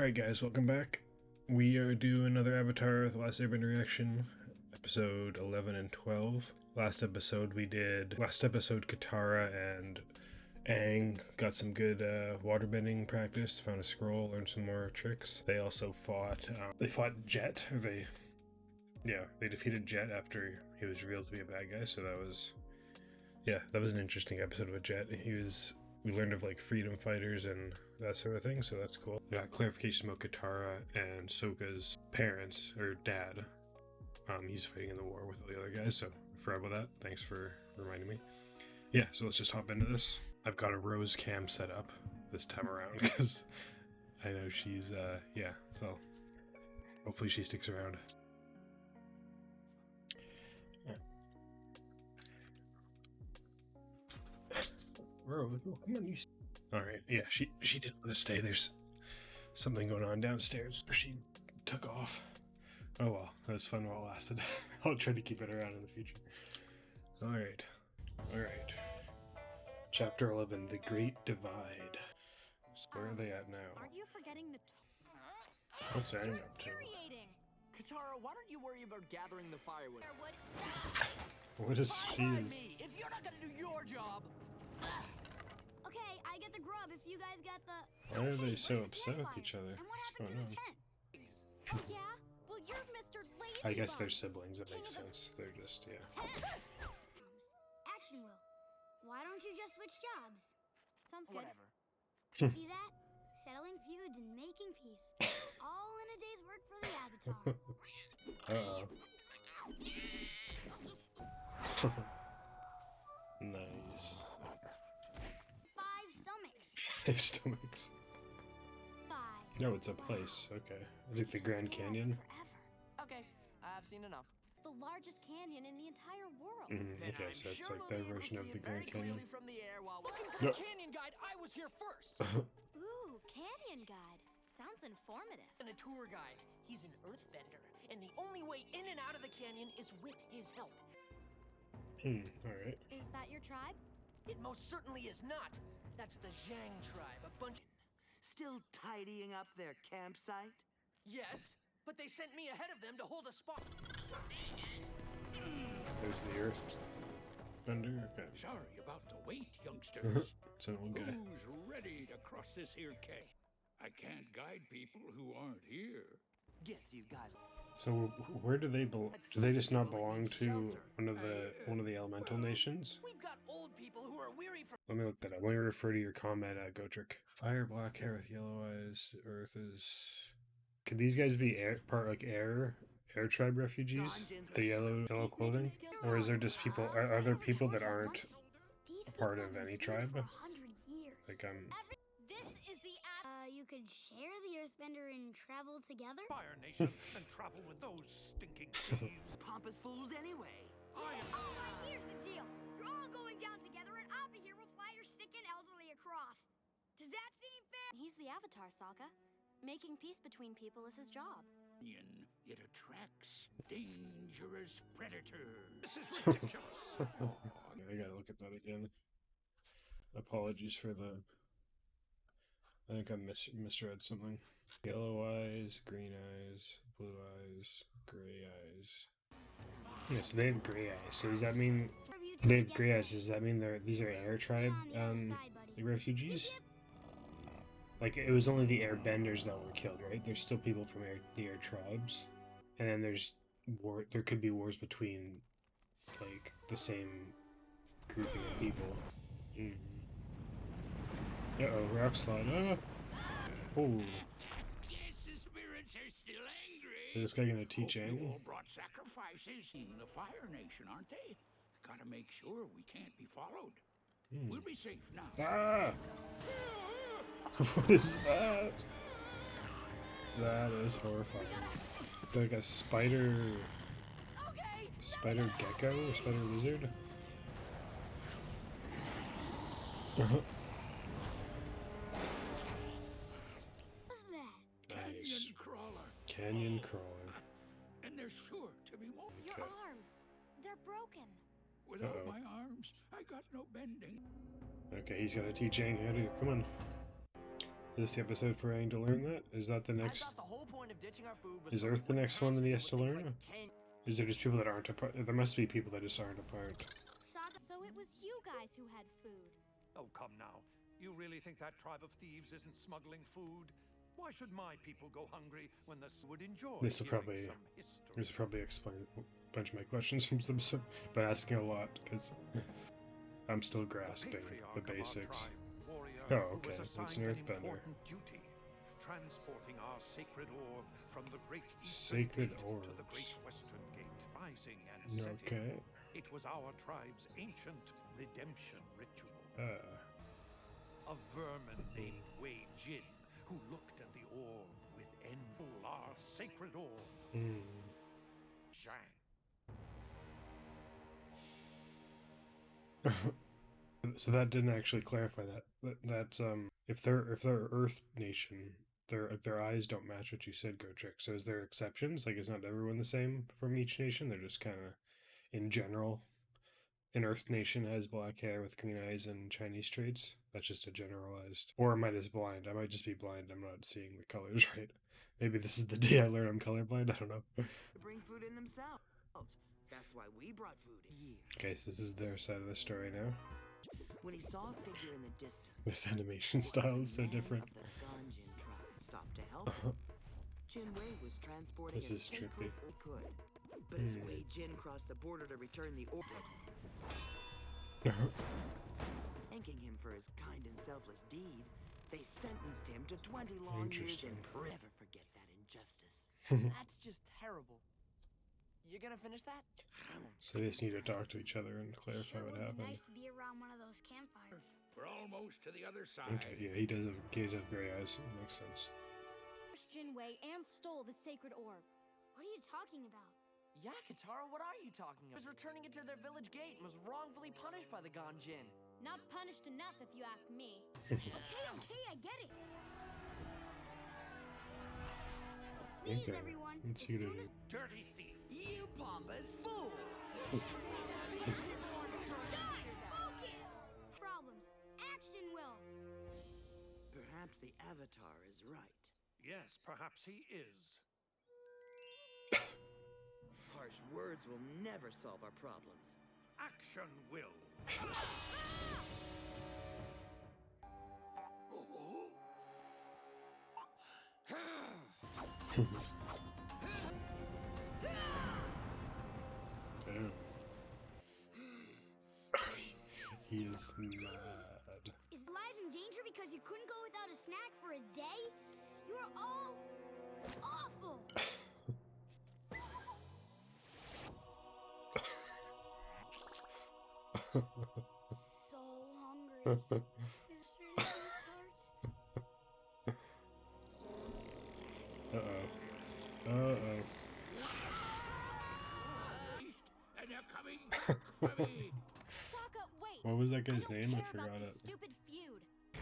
Alright guys, welcome back. We are doing another Avatar The Last Airbender reaction, episode 11 and 12. Last episode Katara and Aang got some good waterbending practice, found a scroll, learned some more tricks. They also fought, Jet, they defeated Jet after he was revealed to be a bad guy, so that was an interesting episode with Jet. We learned of like freedom fighters and that sort of thing, so that's cool. We got clarification about Katara and Sokka's parents, or dad. He's fighting in the war with all the other guys, so I forgot about that. Thanks for reminding me. Yeah, so let's just hop into this. I've got a Rose cam set up this time around because I know she's, so hopefully she sticks around. Rose, come on, you. Alright, yeah, she didn't want to stay. There's something going on downstairs. She took off. Oh well, that was fun while it lasted. I'll try to keep it around in the future. Alright. Chapter 11, The Great Divide. So where are they at now? Aren't you forgetting the What's Aang up to? Katara, why don't you worry about gathering the firewood? What is she? If you're not gonna do your job. Okay, I get the grub if you guys got the... Why are they so upset with each other? And what What's happened going to the on? tent? Oh yeah? Well, you're Mr. Lazy I guess Bum. they're siblings, that makes sense. They're just, yeah. Action will. Why don't you just switch jobs? Sounds good. Whatever. See that? Settling feuds and making peace. All in a day's work for the Avatar. Uh-oh. Nice. 5 stomachs. 5 stomachs. 5. No, it's a place. Okay. I think the Grand Canyon. Forever. Okay, I've seen enough. The largest canyon in the entire world. Okay, so it's like their version of the Grand Canyon. From the air while looking for No. the canyon guide, I was here first. Ooh, canyon guide. Sounds informative. And a tour guide. He's an earthbender, and the only way in and out of the canyon is with his help. Alright. Is that your tribe? It most certainly is not. That's the Zhang tribe, a bunch. Still tidying up their campsite? Yes, but they sent me ahead of them to hold a spot. There's the Earth Bender. Okay. Sorry about the wait, youngsters. It's an old guy. Who's ready to cross this here quay? I can't guide people who aren't here. Guess you guys. So where do they belong? Do they just not belong to one of the elemental nations? We've got old people who are weary from. Let me look that up. Let me refer to your comment, Gotrick. Fire, black hair with yellow eyes. Earth is. Could these guys be air tribe refugees? The yellow clothing, or is there just people? Are there people that aren't a part of any tribe? Like This is the you could share the Earthbender and travel together? Fire Nation and travel with those stinking thieves. Pompous fools anyway. Alright, here's the deal. You're all going down together and I'll be here will fly your sick and elderly across. Does that seem fair? He's the Avatar, Sokka. Making peace between people is his job. It attracts dangerous predators. This is ridiculous. I gotta look at that again. Apologies for the. I think I misread something. Yellow eyes, green eyes, blue eyes, gray eyes. Yeah, so they have gray eyes. So does that mean they have gray eyes? Does that mean these are air tribe refugees? Like it was only the Airbenders that were killed, right? There's still people from the air tribes, and then there's war. There could be wars between like the same grouping of people. Uh-oh, rock slide. Oh. Guess the spirits are still angry. Is this guy gonna teach Hope Aang? you all brought sacrifices in the Fire Nation, aren't they? Gotta make sure we can't be followed. We'll be safe now. Ah! What is that? That is horrifying. Like a spider gecko or spider lizard? Nice. Canyon crawler. And there's sure to be more. Your Okay. arms. They're broken. Without Uh-oh. my arms, I got no bending. Okay, he's gonna teach Aang how to. Come on. Is this the episode for Aang to learn that? Is that the I next? thought the whole point of ditching our food was Is so we Earth the wouldn't next have one that he deal has to with things learn? like can- Is there just people that aren't a part? There must be people that just aren't a part. Sokka, so it was you guys who had food. Oh, come now. You really think that tribe of thieves isn't smuggling food? Why should my people go hungry when the would enjoy This will hearing probably some history? this will probably explain a bunch of my questions from this episode, but asking a lot because I'm still grasping the basics. Oh, okay. It's an Earthbender. Duty, transporting our sacred orb from the Great Eastern Sacred Gate to the Great orbs. Western Gate, rising and setting. Okay. It was our tribe's ancient redemption ritual. A vermin named Wei Jin who looked at the orb with envy. Our sacred orb, Zhang. So that didn't actually clarify that. That's if they're Earth nation, their eyes don't match what you said, Go Trick. So is there exceptions? Like, is not everyone the same from each nation? They're just kind of in general. An Earth nation has black hair with green eyes and Chinese traits. That's just a generalized. Or am I just blind? I might just be blind. I'm not seeing the colors right. Maybe this is the day I learn I'm colorblind. I don't know. To bring food in themselves. That's why we brought food in. Okay, so this is their side of the story now. When he saw a figure in the distance, This animation style is so different. of the Ganjin tribe stopped to help him. Jin Wei was transporting This a is sacred trippy. he could. But as Wei Jin crossed the border to return the orb, thanking him for his kind and selfless deed, they sentenced him to 20 long years in Interesting. prison. Never forget that injustice. That's just terrible. You're gonna finish that? So they just need to talk to each other and clarify Sure what would be happened. nice to be around one of those campfires. We're almost to the other side. Okay, yeah, he does have gray eyes. It makes sense. Jin Wei and stole the sacred orb. What are you talking about? Yeah, Katara, what are you talking about? Was returning it to their village gate and was wrongfully punished by the Ganjin. Not punished enough, if you ask me. Okay, I get it. Please, Okay, everyone. let's As see soon what as Dirty thief! You pompous fool! God, focus! Problems. Action will. Perhaps the Avatar is right. Yes, perhaps he is. Harsh words will never solve our problems. Action will. Damn. He is mad. Is lives in danger because you couldn't go without a snack for a day? You are all awful. So hungry. Is there any tarts? Uh-oh. Uh-oh. And they're coming back for me. Sokka, wait. What was that I guy's don't name? I care forgot about it. this stupid feud.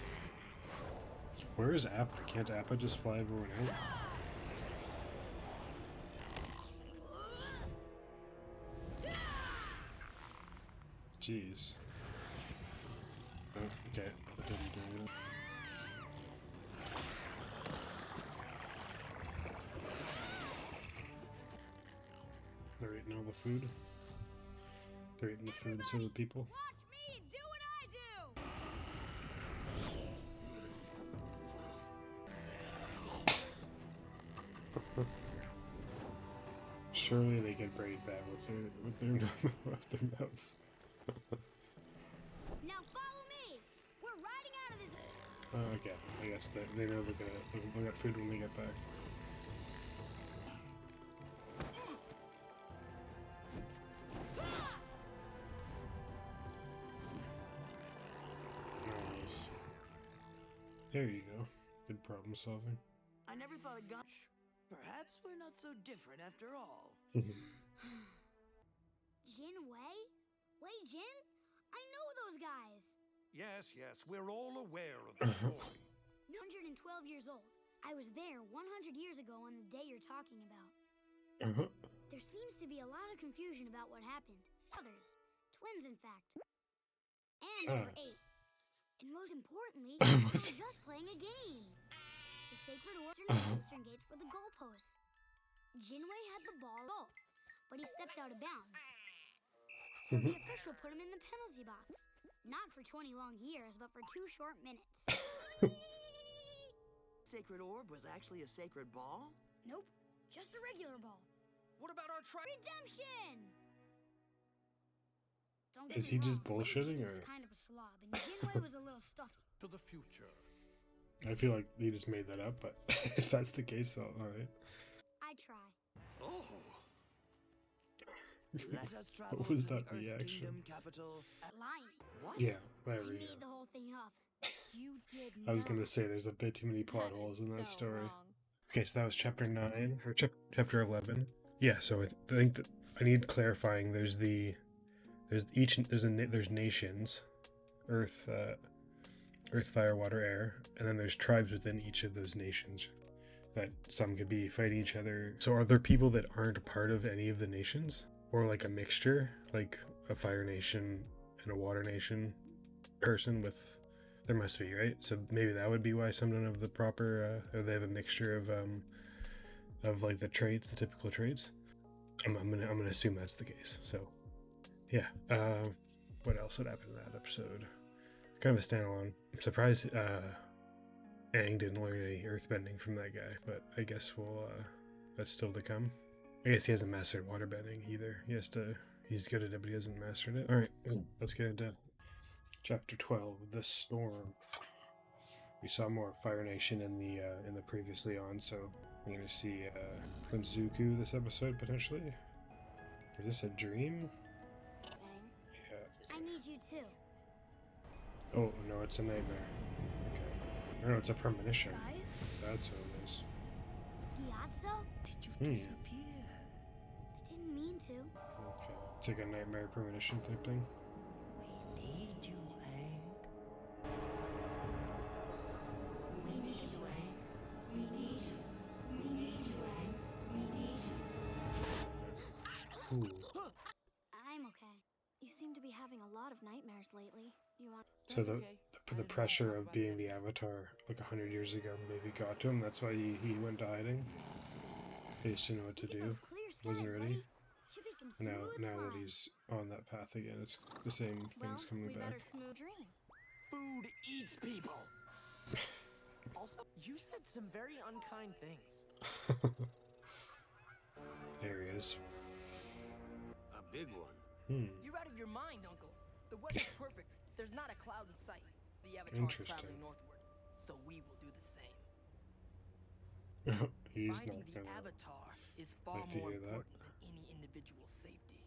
Where is Appa? Can't Appa just fly everyone out? Jeez. Oh, okay. That didn't do it. They're eating all the food. They're eating the food so the people. Watch me do what I do. Surely they get braid back with their mouths. Now follow me. We're riding out of this. Oh, okay. I guess they know they'll get food when they get back. Nice. There you go. Good problem solving. I never thought a gun. Perhaps we're not so different after all. Jin Wei? Wei Jin? I know those guys. Yes, we're all aware of the story. 112 years old. I was there 100 years ago on the day you're talking about. Uh-huh. There seems to be a lot of confusion about what happened. Brothers. Twins, in fact. And they were 8. And most importantly, they were just playing a game. The sacred order and eastern gates were the goalposts. Jinwei had the ball, but he stepped out of bounds. So the official put him in the penalty box. Not for 20 long years, but for 2 short minutes. Sacred orb was actually a sacred ball? Nope, just a regular ball. What about our Redemption! Don't Is get me he just wrong, bullshitting, Ray or? was kind of a slob, and Jinwei was a little stuffy. To the future. I feel like he just made that up, but if that's the case, alright. I try. Oh. Let us travel What was to the that Earth reaction? Kingdom capital. Lying. What? Yeah, there I we made go. the whole thing up. You did I was gonna not. say there's a bit too many plot That holes is in that so story. wrong. Okay, so that was chapter 9 or chapter 11. Yeah, so I think that I need clarifying. There's nations, Earth, Fire, Water, Air, and then there's tribes within each of those nations. That some could be fighting each other. So are there people that aren't a part of any of the nations, or like a mixture, like a Fire Nation and a Water Nation person with? There must be, right? So maybe that would be why some don't have the proper, or they have a mixture of like the traits, the typical traits. I'm gonna assume that's the case. So, yeah. What else would happen in that episode? Kind of a standalone. I'm surprised Aang didn't learn any earthbending from that guy, but I guess that's still to come. I guess he hasn't mastered waterbending either. He's good at it, but he hasn't mastered it. All right, let's get into Chapter 12, The Storm. We saw more Fire Nation in the previously on, so we're gonna see Prince Zuko this episode potentially. Is this a dream? Aang, Yeah. I need you too. Oh no, it's a nightmare. Okay. Or no, it's a premonition. Guys? That's what it is. Gyatso? Did you Hmm. disappear? I didn't mean to. Okay. It's like a nightmare premonition type thing. We need you, Aang. We need you, Aang. We need you. We need you, Aang. We need you. Ooh. I'm okay. You seem to be having a lot of nightmares lately. You want? So That's the okay. the pressure of being the Avatar like 100 years ago maybe got to him. That's why he went to hiding. He just didn't know what to Look at do. those clear skies, Wasn't ready. buddy. Should be some Now smooth that flying. he's on that path again, it's the same Well, things coming we back. better smooth dream. Food eats people. Also, you said some very unkind things. There he is. A big one. You're out of your mind, Uncle. The weather's perfect. There's not a cloud in sight. The Avatar is Interesting. traveling northward, so we will do the same. He's Finding not the gonna Avatar is far like to more hear that. important than any individual's safety.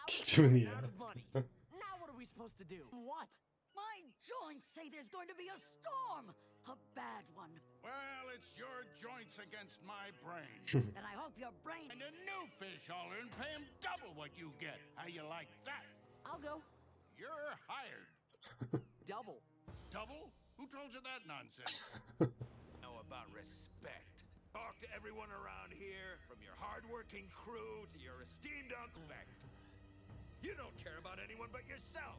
Kicked him in the Out ass. of money. Now what are we supposed to do? What? My joints say there's going to be a storm! A bad one. Well, it's your joints against my brain. And I hope your brain... And a new fish I'll earn, pay him double what you get. How you like that? I'll go. You're hired. Double. Double? Who told you that nonsense? Know about respect. Talk to everyone around here, from your hardworking crew to your esteemed uncle. You don't care about anyone but yourself.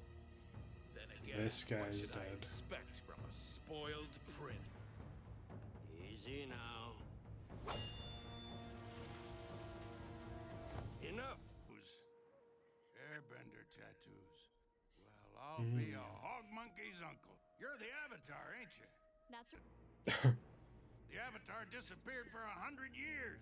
Then again, This what guy's should I dead. expect from a spoiled prince? Easy now. Enough. Airbender tattoos. Well, I'll be a hog monkey's uncle. You're the Avatar, ain't you? That's right. The Avatar disappeared for 100 years.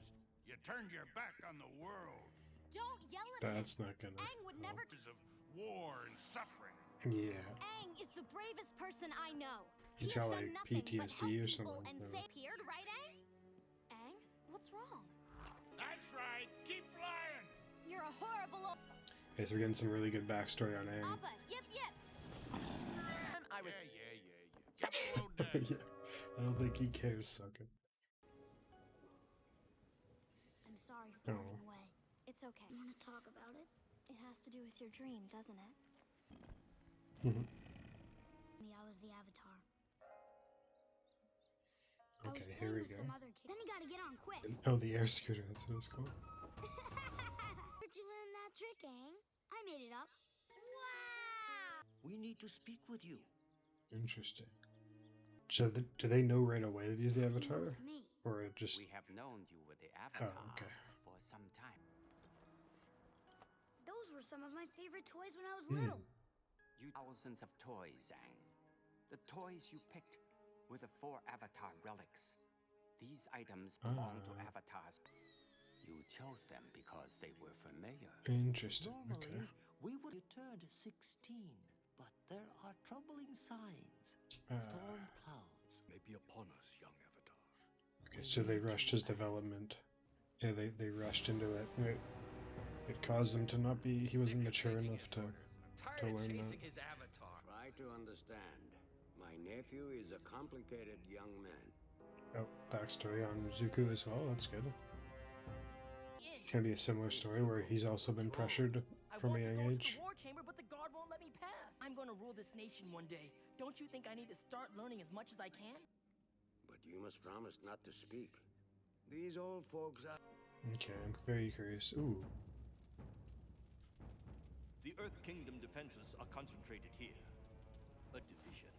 You turned your back on the world. Don't yell at him. That's not gonna Aang would never. Because of war and suffering. Yeah. Aang is the bravest person I know. He's He has got, done like, nothing but PTSD help or people something. and Yeah. say appeared, right, Aang? Aang, what's wrong? That's right. Keep flying. You're a horrible old Okay, so we're getting some really good backstory on Aang. Appa. Yip yip. I was. Yeah. Slow down. Yeah. I don't think he cares, sucker. I'm sorry for Oh. running away. It's okay. You want to talk about it? It has to do with your dream, doesn't it? I was the Avatar. Okay, I was here we playing with go. some other kid. Then you gotta get on quick. Oh, the air scooter, that's what it's called. Where'd you learn that trick, Aang? I made it up. Wow! We need to speak with you. Interesting. So do they know right away that he's the He Avatar? knows me. Or it just... We have known you were the Avatar okay. for some time. Those were some of my favorite toys when I was little. You thousands of toys, Aang. The toys you picked were the 4 Avatar relics. These items belong to Avatars. You chose them because they were familiar. Interesting. Normally, Okay. we would have turned 16, but there are troubling signs. Storm clouds may be upon us, young Avatar. Okay, so they rushed his development. Yeah, they rushed into it. It caused him to not be... He wasn't mature enough to learn that. His avatar. Try to understand. My nephew is a complicated young man. Oh, backstory on Zuko as well. That's good. Can be a similar story where he's also been pressured from a young age. I want to go to the war chamber, but the guard won't let me pass. I'm going to rule this nation one day. Don't you think I need to start learning as much as I can? But you must promise not to speak. These old folks are... Okay, I'm very curious. Ooh. The Earth Kingdom defenses are concentrated here. A division.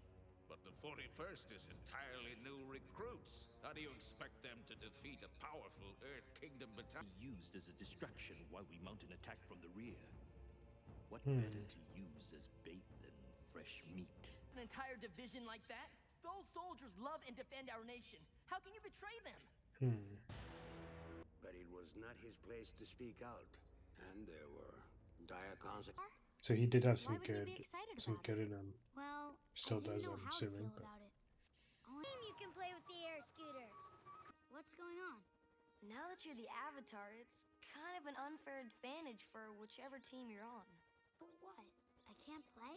But the 41st is entirely new recruits. How do you expect them to defeat a powerful Earth Kingdom battalion? Used as a distraction while we mount an attack from the rear. What better to use as bait than fresh meat? An entire division like that? Those soldiers love and defend our nation. How can you betray them? But it was not his place to speak out. And there were dire consequences. So he did have some Why would good, he be excited some about good in him. Well, Still I didn't does, know I'm how assuming, to feel but- about it. Only you can play with the air scooters. What's going on? Now that you're the Avatar, it's kind of an unfair advantage for whichever team you're on. But what? I can't play?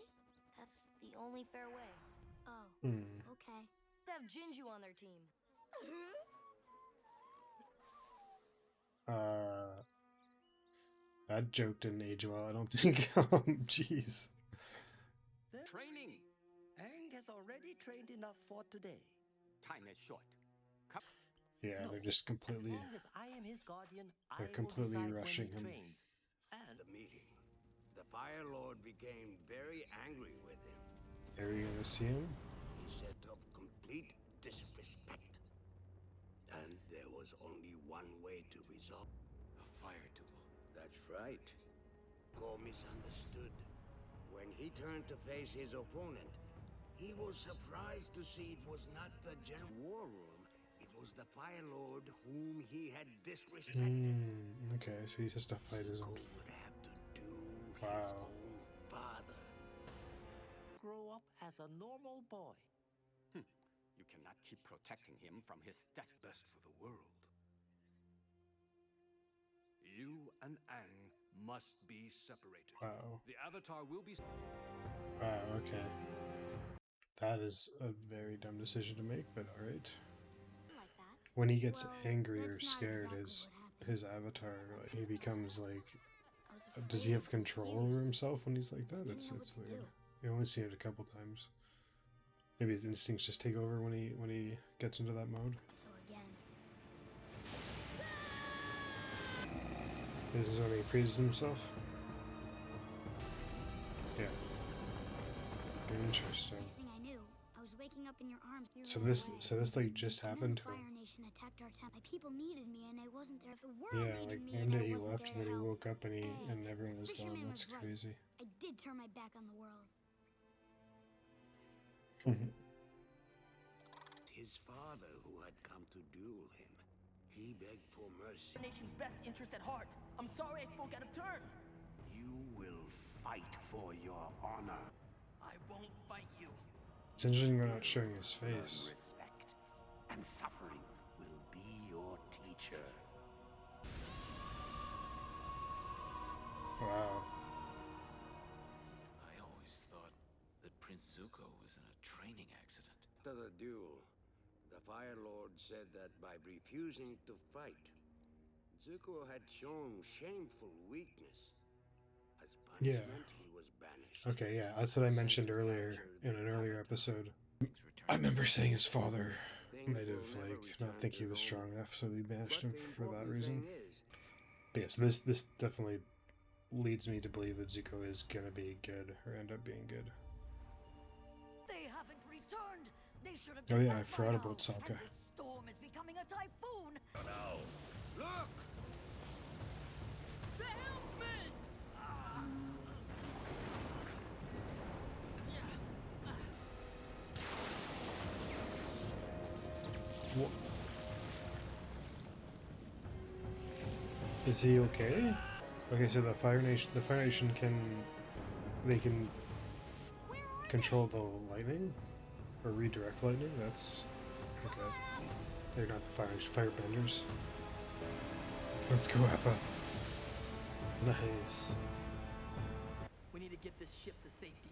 That's the only fair way. Oh, okay. To have Jinju on their team. That joke didn't age well, I don't think. Jeez. Training. Aang has already trained enough for today. Time is short. Yeah, they're just completely... As long as I am his guardian, They're I completely will decide rushing when him. he trains. And The meeting. The Fire Lord became very angry with him. Are you gonna see him? He said of complete disrespect. And there was only one way to resolve. A fire duel. That's right. Go misunderstood. When he turned to face his opponent, he was surprised to see it was not the general war room. It was the Fire Lord whom he had disrespected. Okay, so he has to fight his own... Zuko would have to do his Wow. own father. grow up as a normal boy. You cannot keep protecting him from his death. Best for the world. You and Aang must be separated. Wow. The Avatar will be... Wow, okay. That is a very dumb decision to make, but alright. Like that. When he gets Well, angry or that's not scared, exactly his avatar, like, he becomes like... I was Does he afraid have of control confused. over himself when he's like that? Didn't It's know what to weird. do. You only see it a couple times. Maybe his instincts just take over when he gets into that mode. So again. This is when he freezes himself. Yeah. Interesting. Next thing I knew, I was waking up in your arms. You So ran this away. like just And then happened the to him. Fire Nation attacked our town. My people needed me, and I wasn't there. The world Yeah, needed like me, one and I day he wasn't left, there and then to he help. woke up and and everyone was Fisherman gone. That's was right. crazy. I did turn my back on the world. His father, who had come to duel him, he begged for mercy. The nation's best interest at heart. I'm sorry I spoke out of turn. You will fight for your honor. I won't fight you. It's interesting they're not showing his face. Respect and suffering will be your teacher. Wow. I always thought that Prince Zuko was in a training accident. After the duel, the Fire Lord said that by refusing to fight, Zuko had shown shameful weakness. As Yeah. punishment, he was banished. Okay, yeah, that's what I mentioned earlier in an earlier episode. I remember saying his father might have like not think he was strong enough, so he banished him for that reason. But yeah, so this definitely leads me to believe that Zuko is gonna be good or end up being good. They haven't returned. They should have Oh been yeah, I back by forgot now, about Sokka. and this storm is becoming a typhoon. Oh no! Look! The helmsman! What? Is he okay? Okay, so the Fire Nation can control the lightning or redirect lightning. That's okay. They're not the firebenders. Let's go, Appa. Nice. We need to get this ship to safety.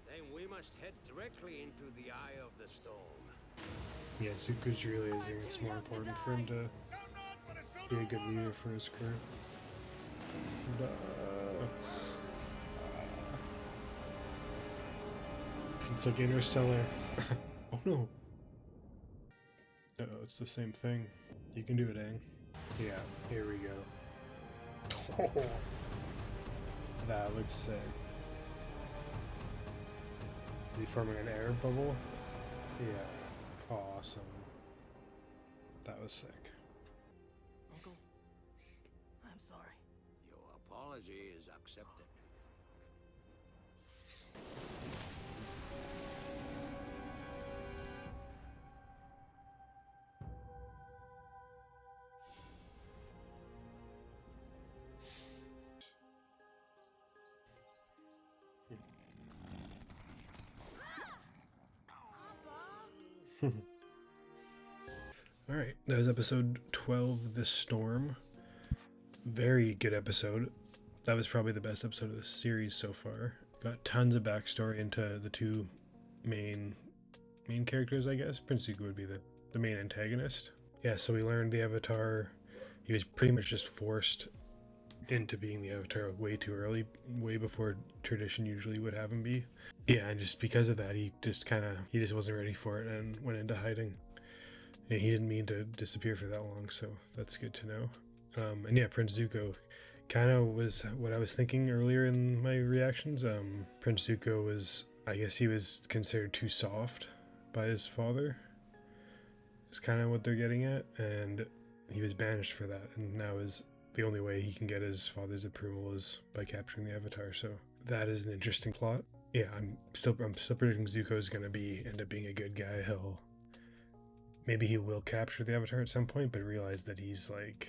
Then we must head directly into the eye of the storm. Yeah, Zuko's realizing it's more important for him to be a good leader for his crew. It's like Interstellar. Oh no! Uh oh, it's the same thing. You can do it, Aang. Yeah, here we go. Oh, that looks sick. Is he forming an air bubble? Yeah. Awesome. That was sick. Uncle, I'm sorry. Your apology is accepted. Alright, that was episode 12, The Storm. Very good episode. That was probably the best episode of the series so far. Got tons of backstory into the two main characters, I guess. Prince Zuko would be the main antagonist. Yeah, so we learned the Avatar, he was pretty much just forced into being the Avatar way too early, way before tradition usually would have him be. Yeah, and just because of that, he just wasn't ready for it and went into hiding. And he didn't mean to disappear for that long, so that's good to know. And yeah, Prince Zuko kind of was what I was thinking earlier in my reactions. Prince Zuko was, I guess he was considered too soft by his father. Is kind of what they're getting at, and he was banished for that, and now is the only way he can get his father's approval is by capturing the Avatar. So that is an interesting plot. Yeah, I'm still predicting Zuko's gonna end up being a good guy. Maybe he will capture the Avatar at some point, but realize that he's like,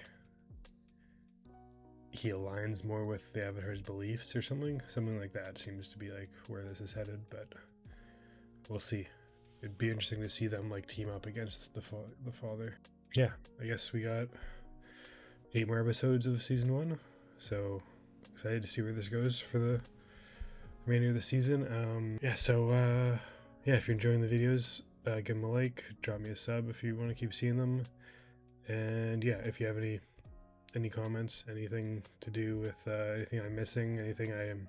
he aligns more with the Avatar's beliefs or something like that seems to be like where this is headed, but we'll see. It'd be interesting to see them like team up against the father. Yeah, I guess we got 8 more episodes of season 1, so excited to see where this goes for the remainder of the season. Yeah, if you're enjoying the videos, give them a like, drop me a sub if you want to keep seeing them, and yeah, if you have any comments, anything to do with anything I'm missing, anything I am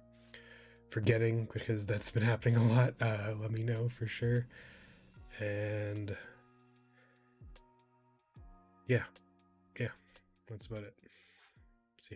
forgetting, because that's been happening a lot, let me know for sure. And yeah, that's about it.